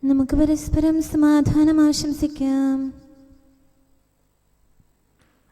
നമുക്ക് പരസ്പരം സമാധാനം ആശംസിക്കാം.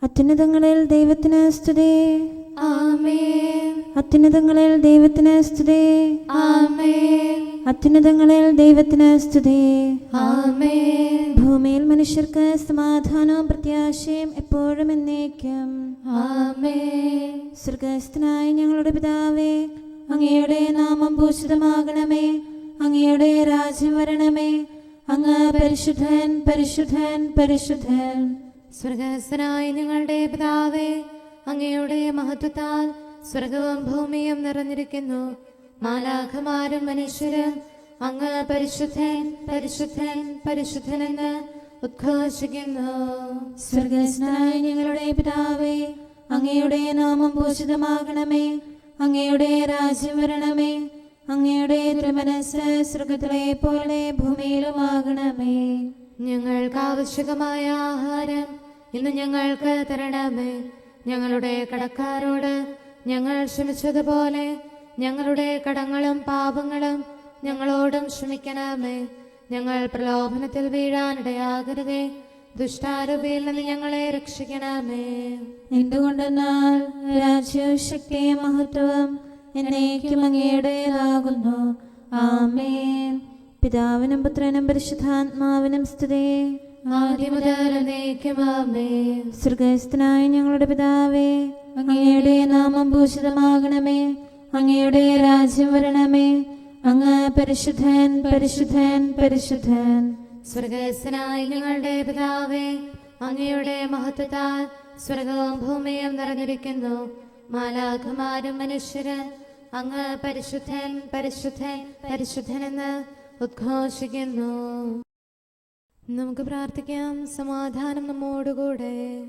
അത്യുന്നതങ്ങളിൽ ദൈവത്തിന് സ്തുതി. ആമേൻ. അത്യുന്നതങ്ങളിൽ ദൈവത്തിന് സ്തുതി. ആമേൻ. അത്യുന്നതങ്ങളിൽ ദൈവത്തിന് സ്തുതി. ആമേൻ. ഭൂമിയിൽ മനുഷ്യർക്ക് സമാധാനവും പ്രത്യാശയും എപ്പോഴും എന്നേക്കും. ആമേൻ. സ്വർഗ്ഗസ്ഥനായ ഞങ്ങളുടെ പിതാവേ, അങ്ങയുടെ നാമം പൂജിതമാകണമേ. അങ്ങയുടെ രാജ്യം വരണമേ. അങ്ങ് പരിശുദ്ധൻ, പരിശുദ്ധൻ, പരിശുദ്ധൻ. സ്വർഗ്ഗസ്ഥനായ ഞങ്ങളുടെ പിതാവേ, അങ്ങയുടെ മഹത്വത്താൽ സ്വർഗവും ഭൂമിയും നിറഞ്ഞിരിക്കുന്നു. മാലാഖമാരും മനുഷ്യരും അങ്ങ് പരിശുദ്ധൻ, പരിശുദ്ധൻ, പരിശുദ്ധനെന്ന് ഉദ്ഘോഷിക്കുന്നു. സ്വർഗ്ഗസ്ഥനായ ഞങ്ങളുടെ പിതാവേ, അങ്ങയുടെ നാമം പൂജിതമാകണമേ. അങ്ങയുടെ രാജ്യം വരണമേ. അങ്ങയുടെ തിരുമനസ്സ് സ്വർഗ്ഗത്തിലെ പോലെ ഭൂമിയിലുമാകണമേ. ഞങ്ങൾക്ക് ആവശ്യകമായ ആഹാരം ഇന്ന് ഞങ്ങൾക്ക് തരണമേ. ഞങ്ങളുടെ കടക്കാരോട് ഞങ്ങൾ ക്ഷമിച്ചതുപോലെ ഞങ്ങളുടെ കടങ്ങളും പാപങ്ങളും ഞങ്ങളോടും ക്ഷമിക്കണമേ. ഞങ്ങൾ പ്രലോഭനത്തിൽ വീഴാനിടയാകരുതേ. ദുഷ്ടാരൂപിയിൽ നിന്ന് ഞങ്ങളെ രക്ഷിക്കണമേ. എന്തുകൊണ്ടെന്നാൽ രാജ്യവും ശക്തിയും മഹത്വവും എന്നേക്കും അങ്ങയുടേതാകുന്നു. ആമേൻ. പിതാവിനും പുത്രനും പരിശുദ്ധാത്മാവിനും സ്തുതി. ആദ്യം മുതൽ എന്നേക്കും ആമേൻ. സ്വർഗ്ഗസ്ഥനായ ഞങ്ങളുടെ പിതാവേ, അങ്ങയുടെ നാമം പൂജിതമാകണമേ. അങ്ങയുടെ രാജ്യം വരണമേ. അങ്ങ് പരിശുദ്ധൻ, പരിശുദ്ധൻ, പരിശുദ്ധൻ. സ്വർഗ്ഗസ്ഥനായ ഞങ്ങളുടെ പിതാവേ, അങ്ങയുടെ മഹത്വത്താൽ സ്വർഗവും ഭൂമിയും നിറഞ്ഞിരിക്കുന്നു. മാലാഖമാരും മനുഷ്യരും അങ്ങ് പരിശുദ്ധൻ, പരിശുദ്ധൻ, പരിശുദ്ധനെന്ന് ഉദ്ഘോഷിക്കുന്നു. നമുക്ക് പ്രാർത്ഥിക്കാം. സമാധാനം നമ്മോടുകൂടെ.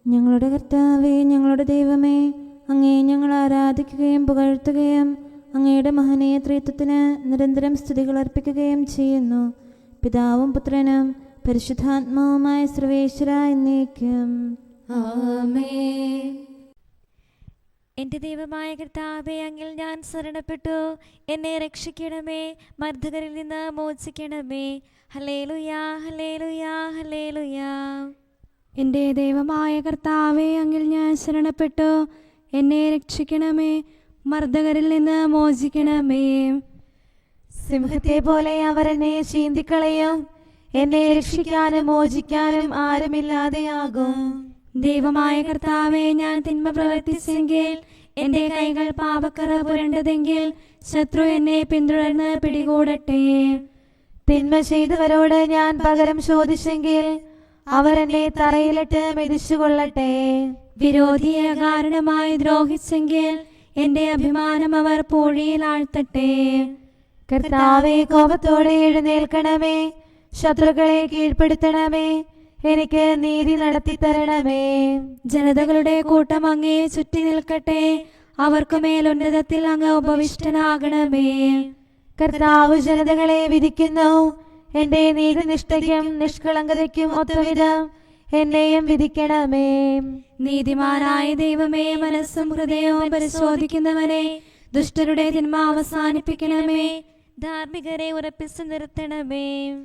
ഞങ്ങളുടെ കർത്താവേ, ഞങ്ങളുടെ ദൈവമേ, അങ്ങേ ഞങ്ങൾ ആരാധിക്കുകയും പുകഴ്ത്തുകയും അങ്ങയുടെ മഹനീയ ത്രിത്വത്തിന് നിരന്തരം സ്തുതികൾ അർപ്പിക്കുകയും ചെയ്യുന്നു. പിതാവും പുത്രനും പരിശുദ്ധാത്മാവുമായ സർവേശ്വര എന്നേക്കും. ആമേൻ. എൻ്റെ ദൈവമായ കർത്താവേ, അങ്ങിൽ ഞാൻ ശരണപ്പെട്ടു. എന്നെ രക്ഷിക്കണമേ, മർദ്ദകരിൽ നിന്ന് മോചിക്കണമേ. ഹല്ലേലൂയാ, ഹല്ലേലൂയാ, ഹല്ലേലൂയാ. എൻ്റെ ദൈവമായ കർത്താവേ, അങ്ങിൽ ഞാൻ ശരണപ്പെട്ടു. എന്നെ രക്ഷിക്കണമേ, മർദ്ദകരിൽ നിന്ന് മോചിക്കണമേ. സിംഹത്തെ പോലെ അവർ എന്നെ ചീന്തിക്കളയും. എന്നെ രക്ഷിക്കാനും മോചിക്കാനും ആരുമില്ലാതെയാകും. ദൈവമായ കർത്താവേ, ഞാൻ തിന്മ പ്രവർത്തിച്ചെങ്കിൽ, എൻ്റെ കൈകൾ പാപക്കറ പുരണ്ടതെങ്കിൽ, ശത്രു എന്നെ പിന്തുടർന്ന് പിടികൂടട്ടെ. തിന്മ ചെയ്തവരോട് ഞാൻ പകരം ചോദിച്ചെങ്കിൽ, അവർ എന്നെ തറയിലിട്ട് മെതിച്ചുകൊള്ളട്ടെ. വിരോധിയെ കാരണമായി ദ്രോഹിച്ചെങ്കിൽ, എൻ്റെ അഭിമാനം അവർ പൂഴിയിൽ ആഴ്ത്തട്ടെ. കർത്താവേ, കോപത്തോടെ എഴുന്നേൽക്കണമേ. ശത്രുക്കളെ കീഴ്പ്പെടുത്തണമേ. എനിക്ക് നീതി നടത്തി തരണമേ. ജനതകളുടെ കൂട്ടം അങ്ങേ ചുറ്റി നിൽക്കട്ടെ. അവർക്കു മേലുന്നതത്തിൽ അങ്ങ് ഉപവിഷ്ടനാകണമേ. കർത്താവ് ജനതകളെ വിധിക്കുന്നു. എന്റെ നീതിനിഷ്ഠയ്ക്കും നിഷ്കളങ്കതയ്ക്കും ഒത്തവിധം എന്നെയും വിധിക്കണമേ. നീതിമാനായ ദൈവമേ, മനസ്സും ഹൃദയവും പരിശോധിക്കുന്നവനെ, ദുഷ്ടരുടെ തിന്മ അവസാനിപ്പിക്കണമേ. ധാർമ്മികരെ ഉറപ്പിച്ചു നിർത്തണമേ.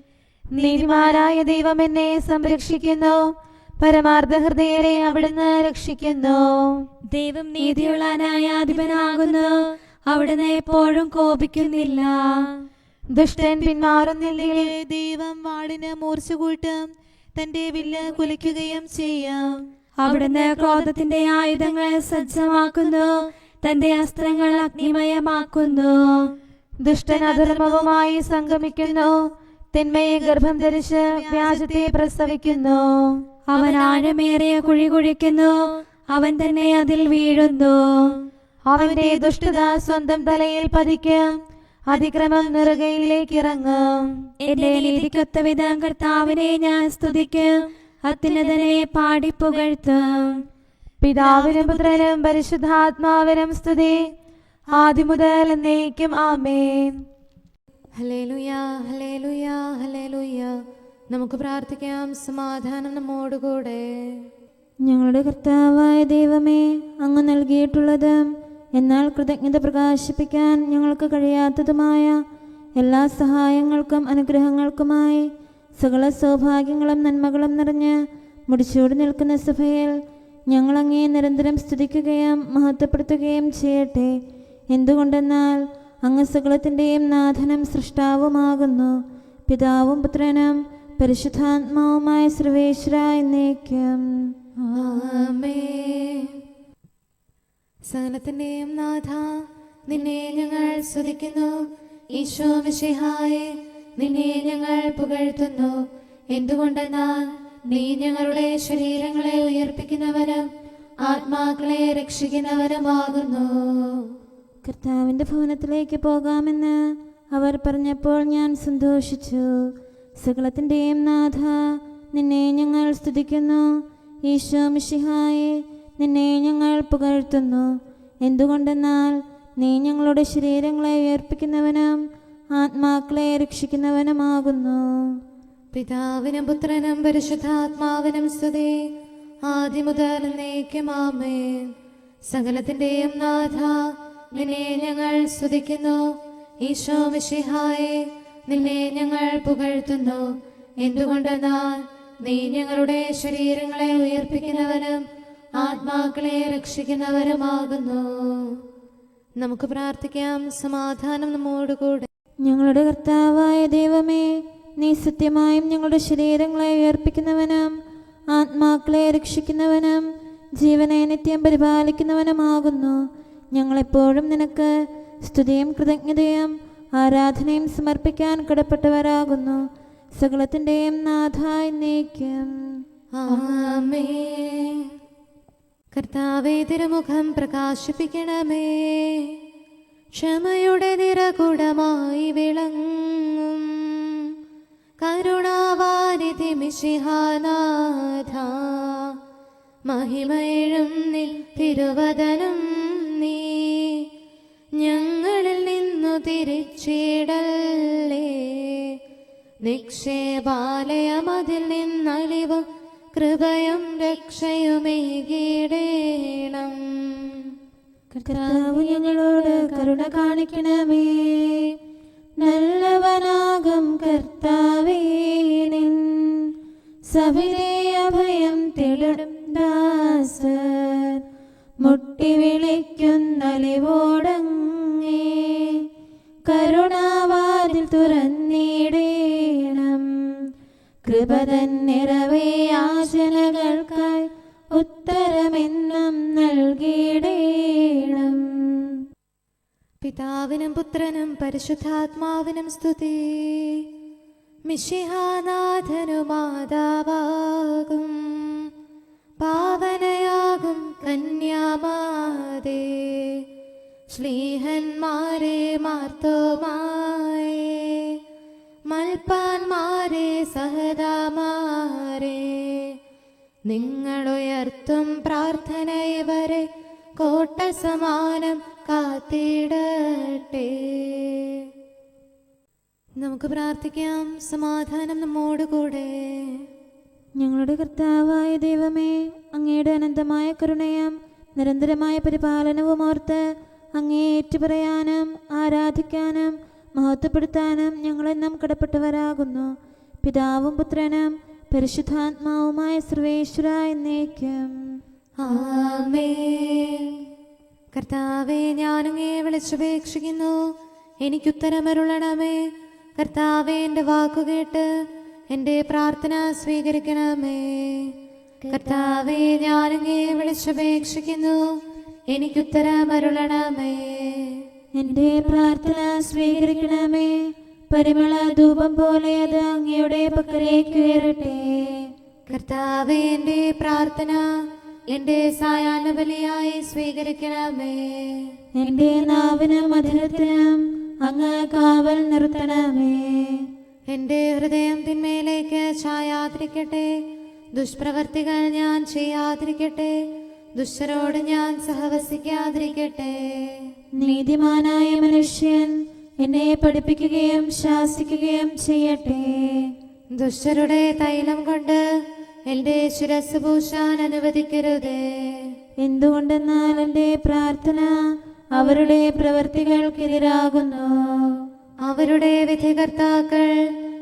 നീതിമാനായ ദൈവം എന്നെ സംരക്ഷിക്കുന്നു. പരമാർത്ഥ ഹൃദയരെ അവിടുന്ന് രക്ഷിക്കുന്നു. ദൈവം നീതിയുള്ള ന്യായാധിപനാകുന്നു. അവിടുന്ന് എപ്പോഴും കോപിക്കുന്നില്ല. ദുഷ്ടൻ പിന്മാറുന്നില്ലെങ്കിൽ ദൈവം വാളിന് മൂർച്ച കൂട്ടും. തന്റെ വില്ല് കുലയ്ക്കുകയും ചെയ്യാം. അവിടുന്ന് ക്രോധത്തിന്റെ ആയുധങ്ങൾ സജ്ജമാക്കുന്നു. തന്റെ അസ്ത്രങ്ങൾ അഗ്നിമയമാക്കുന്നു. ദുഷ്ടൻ അധർമ്മവുമായി സംഗമിക്കുന്നു. തിന്മയെ ഗർഭം ധരിച്ച് വ്യാജത്തെ പ്രസവിക്കുന്നു. അവൻ ആഴമേറിയ കുഴി കുഴിക്കുന്നു. അവൻ തന്നെ അതിൽ വീഴുന്നു. അവന്റെ ദുഷ്ടത സ്വന്തം തലയിൽ പതിക്കും. അതിക്രമം നെറുകയിലേക്ക് ഇറങ്ങും. എന്റെ നീതിക്കൊത്ത വിധം കർത്താവിനെ ഞാൻ സ്തുതിക്കും. അത്യുന്നതനെ പാടി പുകഴ്ത്തും. പിതാവിനും പുത്രനും പരിശുദ്ധാത്മാവിനും സ്തുതി. ആദ്യം മുതൽ എന്നേക്കും ആമേൻ. ഹല്ലേലൂയാ, ഹല്ലേലൂയാ, ഹല്ലേലൂയാ. നമുക്ക് പ്രാർത്ഥിക്കാം. സമാധാനം നമ്മോടുകൂടെ. ഞങ്ങളുടെ കർത്താവായ ദൈവമേ, അങ്ങ് നൽകിയിട്ടുള്ളതും എന്നാൽ കൃതജ്ഞത പ്രകാശിപ്പിക്കാൻ ഞങ്ങൾക്ക് കഴിയാത്തതുമായ എല്ലാ സഹായങ്ങൾക്കും അനുഗ്രഹങ്ങൾക്കുമായി സകല സൗഭാഗ്യങ്ങളും നന്മകളും നിറഞ്ഞ് മുടിച്ചൂടി നിൽക്കുന്ന സഭയിൽ ഞങ്ങൾ അങ്ങേ നിരന്തരം സ്തുതിക്കുകയും മഹത്വപ്പെടുത്തുകയും ചെയ്യട്ടെ. എന്തുകൊണ്ടെന്നാൽ അങ്ങ് സകലത്തിൻ്റെയും നാഥനും സൃഷ്ടാവുമാകുന്നു. പിതാവും പുത്രനും പരിശുദ്ധാത്മാവുമായ സർവേശ്വര എന്നേക്കും ആമേൻ. സകലത്തിന്റെയും നാഥ, നിന്നെ ഞങ്ങൾ സ്തുതിക്കുന്നു. ഈശോ മിശിഹായേ, നിന്നെ ഞങ്ങൾ പുകഴ്ത്തുന്നു. എന്തുകൊണ്ടെന്നാൽ നീ ഞങ്ങളുടെ ശരീരങ്ങളെ ഉയർപ്പിക്കുന്നവരും ആത്മാക്കളെ രക്ഷിക്കുന്നവരുമാകുന്നു. കർത്താവിൻ്റെ ഭവനത്തിലേക്ക് പോകാമെന്ന് അവർ പറഞ്ഞപ്പോൾ ഞാൻ സന്തോഷിച്ചു. സകലത്തിൻ്റെയും നാഥ, നിന്നെ ഞങ്ങൾ സ്തുതിക്കുന്നു. ഈശോ മിശിഹായേ, നിന്നെ ഞങ്ങൾ പുകഴ്ത്തുന്നു. എന്തുകൊണ്ടെന്നാൽ നീ ഞങ്ങളുടെ ശരീരങ്ങളെ ഉയർപ്പിക്കുന്നവനും ആത്മാക്കളെ രക്ഷിക്കുന്നവനുമാകുന്നു. പിതാവിനും പുത്രനും പരിശുദ്ധാത്മാവിനും സ്തുതി, ആദ്യം മുതൽ എന്നേക്കും ആമേൻ. സകലത്തിന്റെയും നാഥ, നിന്നെ ഞങ്ങൾ സ്തുതിക്കുന്നു. ഈശോ മിശിഹായേ, നിന്നെ ഞങ്ങൾ പുകഴ്ത്തുന്നു. എന്തുകൊണ്ടെന്നാൽ നീ ഞങ്ങളുടെ ശരീരങ്ങളെ ഉയർപ്പിക്കുന്നവനും ആത്മാക്കളെ രക്ഷിക്കുന്നവരുമാകുന്നു. നമുക്ക് പ്രാർത്ഥിക്കാം. സമാധാനം നമ്മോടുകൂടെ. ഞങ്ങളുടെ കർത്താവായ ദൈവമേ, നീ സത്യമായും ഞങ്ങളുടെ ശരീരങ്ങളെ ഉയർപ്പിക്കുന്നവനും ആത്മാക്കളെ രക്ഷിക്കുന്നവനും ജീവനെ നിത്യം പരിപാലിക്കുന്നവനുമാകുന്നു. ഞങ്ങളെപ്പോഴും നിനക്ക് സ്തുതിയും കൃതജ്ഞതയും ആരാധനയും സമർപ്പിക്കാൻ കടപ്പെട്ടവരാകുന്നു. സകലത്തിൻ്റെയും നാഥ എന്നേക്കും ആമേൻ. കർത്താവേ, തിരുമുഖം പ്രകാശിപ്പിക്കണമേ. ക്ഷമയുടെ നിറകുടമായി വിളങ്ങും കരുണാവാരിധി മിശിഹാനാഥ, മഹിമയിഴും നിൻ തിരുവദനം നീ ഞങ്ങളിൽ നിന്നു തിരിച്ചിടല്ലേ. നിക്ഷേപാലയമതിൽ നിന്നലിവും കൃപയും രക്ഷയുമേകിടേണം. കർത്താവ് ഞങ്ങളോട് കരുണ കാണിക്കണമേ. നല്ലവനാകും കർത്താവേ, നിൻ സവിധേ അഭയം തേടും ദാസർ മുട്ടി വിളിക്കുന്നലിവോടങ്ങേ. കരുണാവാതിൽ തുറന്നിടേണം. കൃപതൻ നിറവേ യാചനകൾക്കായി ഉത്തരമെന്നും നൽകിടേണം. പിതാവിനും പുത്രനും പരിശുദ്ധാത്മാവിനും സ്തുതി. മിശിഹാനാഥനു മാതാവാകും പാവനയാകും കന്യാമാതേ, ശ്ലീഹന്മാരെ മാർത്തോമായേ, മൽപ്പാന്മാരെ സഹദാമാരെ, നിങ്ങളുയർത്തും പ്രാർത്ഥന ഇവരെ കോട്ട സമാനം കാത്തിടട്ടെ. നമുക്ക് പ്രാർത്ഥിക്കാം. സമാധാനം നമ്മോടുകൂടെ. ഞങ്ങളുടെ കർത്താവായ ദൈവമേ, അങ്ങയുടെ അനന്തമായ കരുണയും നിരന്തരമായ പരിപാലനവും ഓർത്ത് അങ്ങേ ഏറ്റുപറയാനും ആരാധിക്കാനും മഹത്വപ്പെടുത്താനും ഞങ്ങളെന്നും കടപ്പെട്ടവരാകുന്നു. പിതാവും പുത്രനും പരിശുദ്ധാത്മാവുമായ സർവേശ്വര എന്നേക്കും ആമേൻ. കർത്താവേ, ഞാനങ്ങേ വിളിച്ചപേക്ഷിക്കുന്നു, എനിക്കുത്തരമരുളണമേ. കർത്താവേ, എൻ്റെ വാക്കുകേട്ട് എൻ്റെ പ്രാർത്ഥന സ്വീകരിക്കണമേ. കർത്താവേ, ഞാനങ്ങേ വിളിച്ചപേക്ഷിക്കുന്നു, എനിക്കുത്തരമരുളണമേ. എൻ്റെ പ്രാർത്ഥന സ്വീകരിക്കണമേ. പരിമള ധൂപം പോലെ അത് അങ്ങയുടെ പക്കലേക്ക് ഉയരട്ടെ. കർത്താവേ, എൻ്റെ പ്രാർത്ഥന എൻ്റെ സായാഹ്ന ബലിയായി സ്വീകരിക്കണമേ. എൻ്റെ നാവിനും മധുരത്തിനും അങ്ങ് കാവൽ നിർത്തണമേ. എൻ്റെ ഹൃദയം തിന്മയിലേക്ക് ചായാതിരിക്കട്ടെ. ദുഷ്പ്രവർത്തികൾ ഞാൻ ചെയ്യാതിരിക്കട്ടെ. ദുഷ്ടരോട് ഞാൻ സഹവസിക്കാതിരിക്കട്ടെ. നീതിമാനായ മനുഷ്യൻ എന്നെ പഠിപ്പിക്കുകയും ശാസിക്കുകയും ചെയ്യട്ടെ. ദുഷ്ടരുടെ തൈലം കൊണ്ട് എൻ്റെ ശിരസ് പൂശാൻ അനുവദിക്കരുതേ. എന്തുകൊണ്ടെന്നാൽ എൻ്റെ പ്രാർത്ഥന അവരുടെ പ്രവൃത്തികൾക്കെതിരാകുന്നു. അവരുടെ വിധികർത്താക്കൾ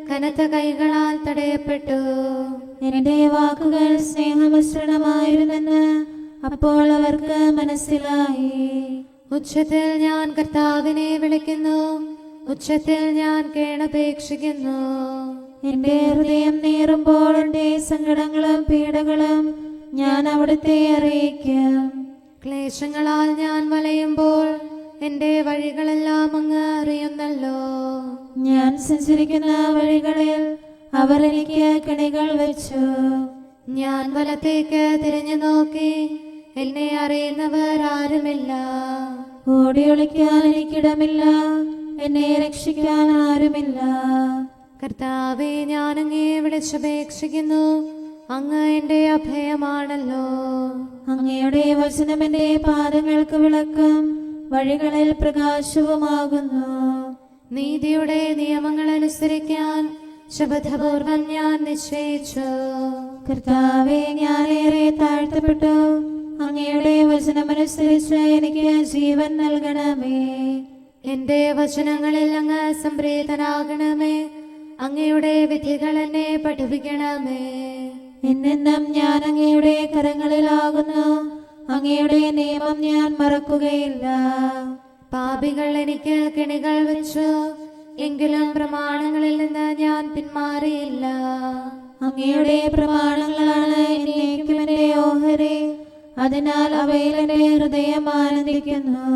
കനത്ത കൈകളാൽ തടയപ്പെട്ടു. എന്റെ വാക്കുകൾ സ്നേഹമിശ്രണമായിരുന്നെന്ന് അപ്പോൾ അവർക്ക് മനസ്സിലായി. ഉച്ചത്തിൽ ഞാൻ കർത്താവിനെ വിളിക്കുന്നു, ഉച്ചത്തിൽ ഞാൻ കേണപേക്ഷിക്കുന്നു. എന്റെ ഹൃദയം നീറുമ്പോൾ എന്റെ സങ്കടങ്ങളും പീഡകളും ഞാൻ അവിടുത്തെ അറിയിക്കും. ക്ലേശങ്ങളാൽ ഞാൻ വലയുമ്പോൾ എന്റെ വഴികളെല്ലാം അങ്ങ് അറിയുന്നല്ലോ. ഞാൻ സഞ്ചരിക്കുന്ന വഴികളിൽ അവർ എനിക്ക് കെണികൾ വെച്ചു. ഞാൻ വലത്തേക്ക് തിരിഞ്ഞു നോക്കി, എന്നെ അറിയുന്നവർ ആരുമില്ല. ഓടി ഒളിക്കാൻ എനിക്കിടമില്ല, എന്നെ രക്ഷിക്കാൻ ആരുമില്ല. കർത്താവെ, ഞാൻ അങ്ങേ വിളിച്ചപേക്ഷിക്കുന്നു, അങ്ങ് എന്റെ അഭയമാണല്ലോ. അങ്ങയുടെ വചനം എന്റെ പാദങ്ങൾക്ക് വിളക്കും വഴികളിൽ പ്രകാശവുമാകുന്നു. നീതിയുടെ നിയമങ്ങൾ അനുസരിക്കാൻ ശപഥപൂർവം ഞാൻ നിശ്ചയിച്ചു. കർത്താവെ, ഞാനേറെ താഴ്ത്തപ്പെട്ടു. അങ്ങയുടെ വചനമനുസരിച്ച് എനിക്ക് ജീവൻ നൽകണമേ. എന്റെ വചനങ്ങളിൽ അങ്ങ് സംപ്രീതനാകണമേ. അങ്ങയുടെ വിധികൾ എന്നെ പഠിപ്പിക്കണമേ. എന്നെന്നും ഞാൻ അങ്ങയുടെ കരങ്ങളിലാകുന്നു. അങ്ങയുടെ നിയമം ഞാൻ മറക്കുകയില്ല. പാപികൾ എനിക്ക് കെണികൾ വെച്ചു, എങ്കിലും പ്രമാണങ്ങളിൽ നിന്ന് ഞാൻ പിന്മാറിയില്ല. അങ്ങയുടെ പ്രമാണങ്ങളാണ് എന്നേക്കും എന്റെ ഓഹരി, അതിനാൽ അവയിൽ എന്റെ ഹൃദയം ആനന്ദിക്കുന്നു.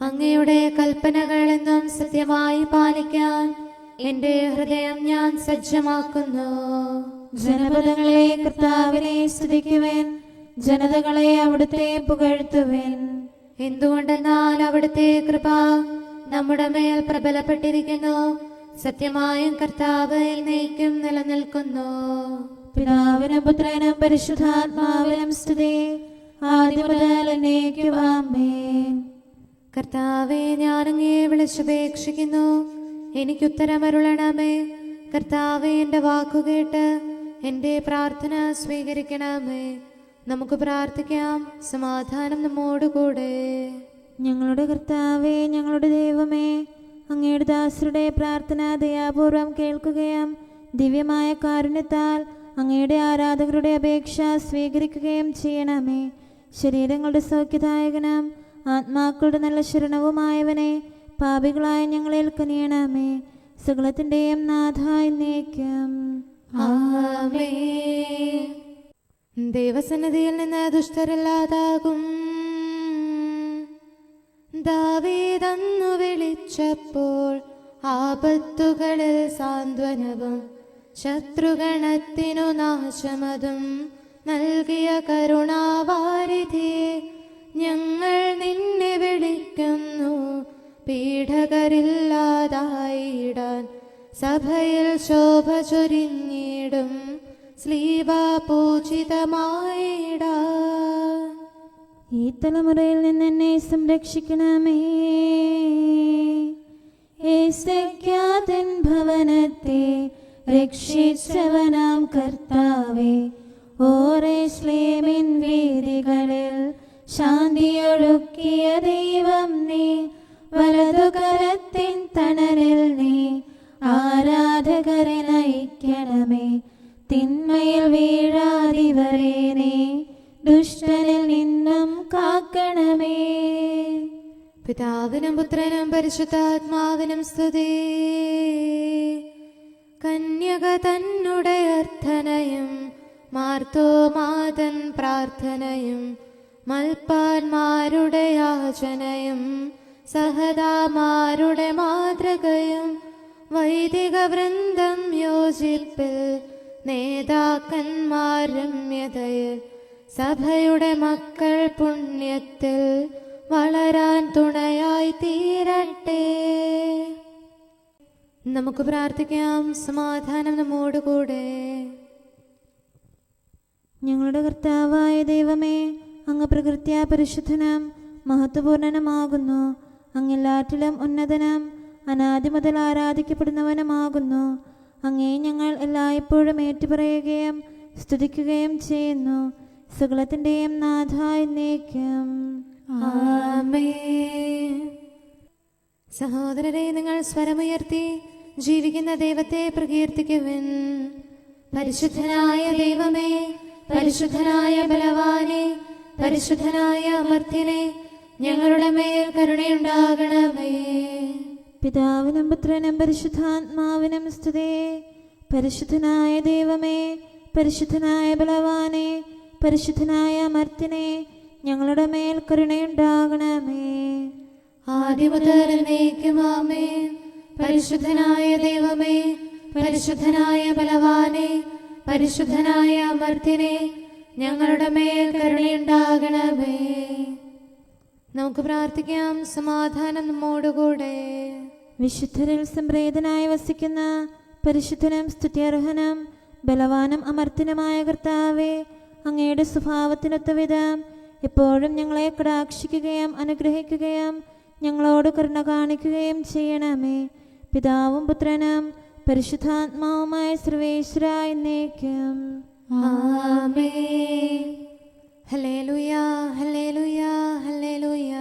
അങ്ങയുടെ കൽപ്പനകൾ എന്നും സത്യമായി പാലിക്കാൻ എന്റെ ഹൃദയം ഞാൻ സജ്ജമാക്കുന്നു. ജനപദങ്ങളെ കർത്താവിനെ സ്തുതിക്കുവേൻ, ജനതകളെ അവിടുത്തെ പുകഴ്ത്തുവേൻ. എന്തുകൊണ്ടെന്നാൽ അവിടുത്തെ കൃപ നമ്മുടെ മേൽ പ്രബലപ്പെട്ടിരിക്കുന്നു. സത്യമായും കർത്താവ് എന്നേക്കും നിലനിൽക്കുന്നു. പിതാവിനും പുത്രനും പരിശുദ്ധാത്മാവിനും സ്തുതി, ആദ്യം മുതൽ എന്നേക്കും ആമേൻ. കർത്താവെ, ഞാൻ അങ്ങേ വിളിച്ചപേക്ഷിക്കുന്നു, എനിക്കുത്തരമരുളണമേ. കർത്താവെ, എൻ്റെ വാക്കുകേട്ട് എൻ്റെ പ്രാർത്ഥന സ്വീകരിക്കണമേ. നമുക്ക് പ്രാർത്ഥിക്കാം. സമാധാനം നമ്മോടുകൂടെ. ഞങ്ങളുടെ കർത്താവേ, ഞങ്ങളുടെ ദൈവമേ, അങ്ങയുടെ ദാസരുടെ പ്രാർത്ഥന ദയാപൂർവം കേൾക്കുകയും ദിവ്യമായ കാരുണ്യത്താൽ അങ്ങയുടെ ആരാധകരുടെ അപേക്ഷ സ്വീകരിക്കുകയും ചെയ്യണമേ. ശരീരങ്ങളുടെ സൗഖ്യദായകനും ആത്മാക്കളുടെ നല്ല ശരണവുമായവനെ, പാപികളായ ഞങ്ങളിൽ കനിയണമേ. സകലത്തിൻ്റെയും നാഥായി എന്നേക്കും ആമേൻ. ദൈവസന്നിധിയിൽ നിന്ന് ദുഷ്ടരില്ലാതാകും. ദാവീദന്നു വിളിച്ചപ്പോൾ ആപത്തുകളിൽ സാന്ത്വനവും ശത്രുഗണത്തിനു നാശമതും നൽകിയ കരുണാവാരിധിയെ, ഞങ്ങൾ നിന്നെ വിളിക്കുന്നു. പീഡകരില്ലാതായിടാൻ സഭയിൽ ശോഭ ചൊരിഞ്ഞിടും ശ്ലീവാപൂജിതമായിടാൻ. ഈ തലമുറയിൽ നിന്ന് എന്നെ സംരക്ഷിക്കണമേ. ഏസെക്യാതൻ ഭവനത്തെ രക്ഷിച്ചവനാം കർത്താവേ, ഓരേശ്ലേമിൻ വീഥികളിൽ ശാന്തിയൊഴുക്കിയ ദൈവം നീ. വലതുകരത്തിൻ തണലിൽ നീ ആരാധകരെ നയിക്കണമേ. തിന്മയിൽ വീഴാതിവരെ നീ ദുഷ്ടനിൽ നിന്നും കാക്കണമേ. പിതാവിനും പുത്രനും പരിശുദ്ധാത്മാവിനും സ്തുതി. കന്യക തന്നെ അർത്ഥനയും മാർത്തോമാതൻ പ്രാർത്ഥനയും മൽപ്പാന്മാരുടെ യാചനയും സഹദാമാരുടെ മാതൃകയും വൈദിക വൃന്ദം യോജിപ്പിൽ നേതാക്കന്മാർ രമ്യതയിൽ സഭയുടെ മക്കൾ പുണ്യത്തിൽ വളരാൻ തുണയായി തീരട്ടെ. നമുക്ക് പ്രാർത്ഥിക്കാം. സമാധാനം നമ്മോടുകൂടെ. ഞങ്ങളുടെ കർത്താവായ ദൈവമേ, അങ്ങ് പ്രകൃത്യാ പരിശുദ്ധനും മഹത്വപൂർണനുമാകുന്നു. അങ്ങെല്ലാറ്റിലും ഉന്നതനും അനാദി മുതൽ ആരാധിക്കപ്പെടുന്നവനുമാകുന്നു. അങ്ങേ ഞങ്ങൾ എല്ലായ്പ്പോഴും ഏറ്റുപറയുകയും സ്തുതിക്കുകയും ചെയ്യുന്നു. സകലത്തിൻ്റെയും നാഥായി എന്നേക്കും ആമേൻ. സഹോദരരെ, നിങ്ങൾ സ്വരമുയർത്തി ജീവിക്കുന്ന ദൈവത്തെ പ്രകീർത്തിക്കുവിൻ. പരിശുദ്ധനായ ദൈവമേ, പരിശുദ്ധനായ ബലവാനെ, പരിശുദ്ധനായ അമർത്യനെ, ഞങ്ങളുടെ മേൽ കരുണയുണ്ടാകണമേ. പിതാവിനും പുത്രനും പരിശുദ്ധാത്മാവിനും സ്തുതി. പരിശുദ്ധനായ ദൈവമേ, പരിശുദ്ധനായ ബലവാനെ, പരിശുദ്ധനായ അമർത്യനെ, ഞങ്ങളുടെ മേൽ കരുണയുണ്ടാകണമേ. ആദിമുതൽ എന്നേക്കും ആമേൻ. പരിശുദ്ധനായ ദൈവമേ, പരിശുദ്ധനായ ബലവാനെ, പരിശുദ്ധനായ അമർത്യനെ, ഞങ്ങളുടെ മേൽ കരുണയുണ്ടാകണമേ. നമുക്ക് പ്രാർത്ഥിക്കാം. സമാധാനം നമ്മോടുകൂടെ. വിശുദ്ധരിൽ സംപ്രീതനായി വസിക്കുന്ന പരിശുദ്ധനും സ്തുത്യർഹനും ബലവാനും അമർത്യനുമായ കർത്താവേ, അങ്ങയുടെ സ്വഭാവത്തിനൊത്ത വിധം എപ്പോഴും ഞങ്ങളെ കടാക്ഷിക്കുകയും അനുഗ്രഹിക്കുകയും ഞങ്ങളോട് കരുണ കാണിക്കുകയും ചെയ്യണമേ. പിതാവും പുത്രനും പരിശുദ്ധാത്മാവുമായ സർവേശ്വര എന്നേക്കും ആമേൻ. Hallelujah, hallelujah, hallelujah.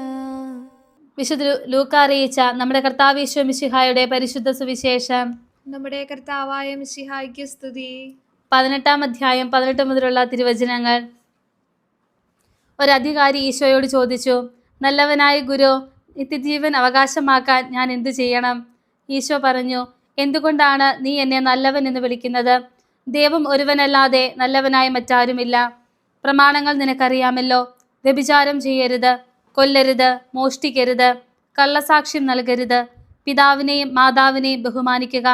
വിശുദ്ധ ലൂക്കാ അറിയിച്ച നമ്മുടെ കർത്താവ് യേശു മിശിഹായുടെ പരിശുദ്ധ സുവിശേഷം. നമ്മുടെ കർത്താവായ മിശിഹായ്ക്ക് സ്തുതി. 18-ാം അധ്യായം 18 മുതലുള്ള തിരുവചനങ്ങൾ. ഒരധികാരി ഈശോയോട് ചോദിച്ചു, നല്ലവനായ ഗുരു, നിത്യജീവൻ അവകാശമാക്കാൻ ഞാൻ എന്തു ചെയ്യണം? ഈശോ പറഞ്ഞു, എന്തുകൊണ്ടാണ് നീ എന്നെ നല്ലവൻ എന്ന് വിളിക്കുന്നത്? ദൈവം ഒരുവനല്ലാതെ നല്ലവനായ മറ്റാരുമില്ല. പ്രമാണങ്ങൾ നിനക്കറിയാമല്ലോ. വ്യഭിചാരം ചെയ്യരുത്, കൊല്ലരുത്, മോഷ്ടിക്കരുത്, കള്ളസാക്ഷ്യം നൽകരുത്, പിതാവിനെയും മാതാവിനെയും ബഹുമാനിക്കുക.